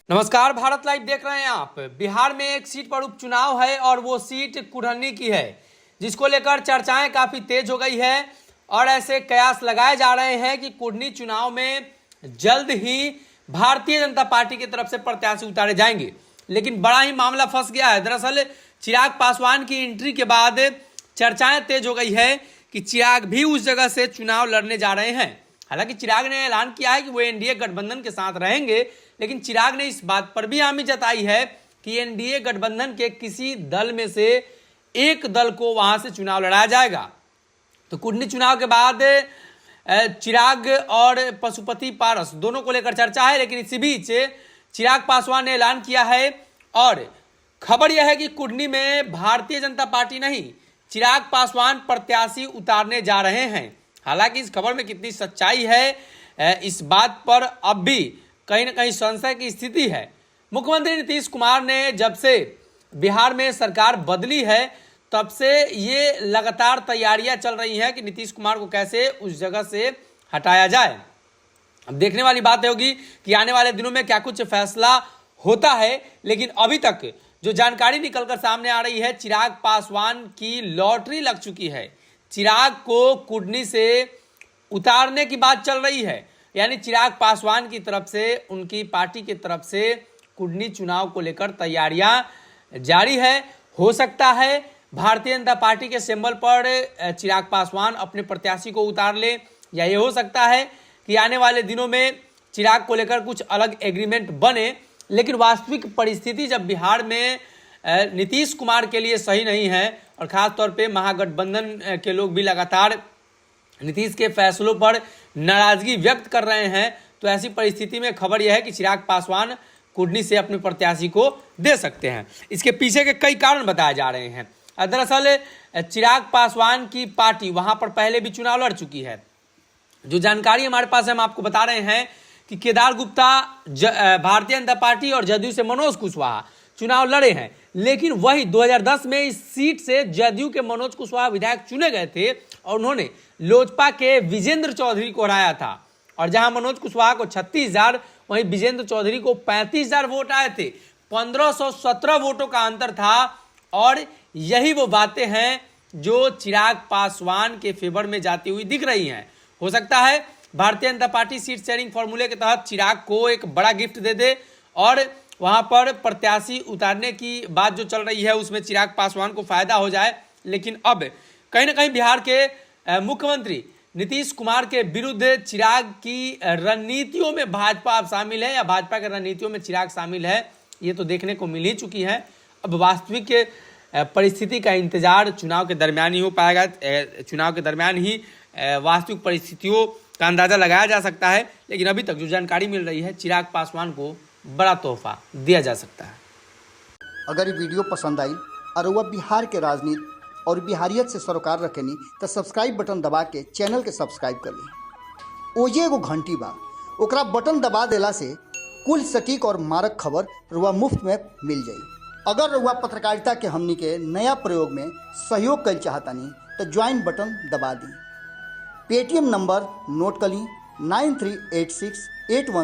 नमस्कार, भारत लाइव देख रहे हैं आप। बिहार में एक सीट पर उपचुनाव है और वो सीट कुढ़नी की है, जिसको लेकर चर्चाएं काफी तेज हो गई है और ऐसे कयास लगाए जा रहे हैं कि कुढ़नी चुनाव में जल्द ही भारतीय जनता पार्टी की तरफ से प्रत्याशी उतारे जाएंगे। लेकिन बड़ा ही मामला फंस गया है। दरअसल चिराग पासवान की एंट्री के बाद चर्चाएं तेज हो गई है कि चिराग भी उस जगह से चुनाव लड़ने जा रहे हैं। हालांकि चिराग ने ऐलान किया है कि वो एनडीए गठबंधन के साथ रहेंगे, लेकिन चिराग ने इस बात पर भी हामी जताई है कि एनडीए गठबंधन के किसी दल में से एक दल को वहां से चुनाव लड़ाया जाएगा। तो कुढ़नी चुनाव के बाद चिराग और पशुपति पारस दोनों को लेकर चर्चा है, लेकिन इसी बीच चिराग पासवान ने ऐलान किया है और खबर यह है कि कुढ़नी में भारतीय जनता पार्टी नहीं, चिराग पासवान प्रत्याशी उतारने जा रहे हैं। हालांकि इस खबर में कितनी सच्चाई है, इस बात पर अब भी कहीं ना कहीं संशय की स्थिति है। मुख्यमंत्री नीतीश कुमार ने जब से बिहार में सरकार बदली है, तब से ये लगातार तैयारियां चल रही हैं कि नीतीश कुमार को कैसे उस जगह से हटाया जाए। अब देखने वाली बात होगी कि आने वाले दिनों में क्या कुछ फैसला होता है। लेकिन अभी तक जो जानकारी निकलकर सामने आ रही है, चिराग पासवान की लॉटरी लग चुकी है। चिराग को कुढ़नी से उतारने की बात चल रही है, यानी चिराग पासवान की तरफ से, उनकी पार्टी की तरफ से कुढ़नी चुनाव को लेकर तैयारियां जारी है। हो सकता है भारतीय जनता पार्टी के सिंबल पर चिराग पासवान अपने प्रत्याशी को उतार ले, या ये हो सकता है कि आने वाले दिनों में चिराग को लेकर कुछ अलग एग्रीमेंट बने। लेकिन वास्तविक परिस्थिति जब बिहार में नीतीश कुमार के लिए सही नहीं है और खास तौर पे महागठबंधन के लोग भी लगातार नीतीश के फैसलों पर नाराजगी व्यक्त कर रहे हैं, तो ऐसी परिस्थिति में खबर यह है कि चिराग पासवान कुढ़नी से अपने प्रत्याशी को दे सकते हैं। इसके पीछे के कई कारण बताए जा रहे हैं। दरअसल चिराग पासवान की पार्टी वहां पर पहले भी चुनाव लड़ चुकी है। जो जानकारी हमारे पास है, हम आपको बता रहे हैं कि केदार गुप्ता भारतीय जनता पार्टी और जदयू से मनोज कुशवाहा चुनाव लड़े हैं, लेकिन वही 2010 में इस सीट से जदयू के मनोज कुशवाहा विधायक चुने गए थे और उन्होंने लोजपा के विजेंद्र चौधरी को हराया था। और जहां मनोज कुशवाहा को 36,000, वहीं विजेंद्र चौधरी को 35,000 वोट आए थे। 1517 वोटों का अंतर था। और यही वो बातें हैं जो चिराग पासवान के फेवर में जाती हुई दिख रही हैं। हो सकता है Bharatiya Janata party seat sharing फॉर्मूले के तहत चिराग को एक बड़ा गिफ्ट दे दे और वहां पर प्रत्याशी उतारने की बात जो चल रही है उसमें चिराग पासवान को फायदा हो जाए। लेकिन अब कहीं ना कहीं बिहार के मुख्यमंत्री नीतीश कुमार के विरुद्ध चिराग की रणनीतियों में भाजपा अब शामिल है या भाजपा की रणनीतियों में चिराग शामिल है, ये तो देखने को मिल ही चुकी है। अब वास्तविक परिस्थिति का इंतजार चुनाव के दरमियान ही हो पाएगा। चुनाव के दरमियान ही वास्तविक परिस्थितियों का अंदाजा लगाया जा सकता है। लेकिन अभी तक जो जानकारी मिल रही है, चिराग पासवान को बड़ा तोहफा दिया जा सकता है। अगर ये वीडियो पसंद आई और वह बिहार के राजनीति और बिहारियत से सरोकार रखेनी तो सब्सक्राइब बटन दबा के चैनल के सब्सक्राइब कर ली। ओजे एगो घंटी बा, ओकरा बटन दबा देला से कुल सटीक और मारक खबर रुआ मुफ्त में मिल जाई। अगर रुआ पत्रकारिता के हमनी के नया प्रयोग में सहयोग कर चाहतानी तो ज्वाइन बटन दबा दी। पेटीएम नंबर नोट कर ली 938681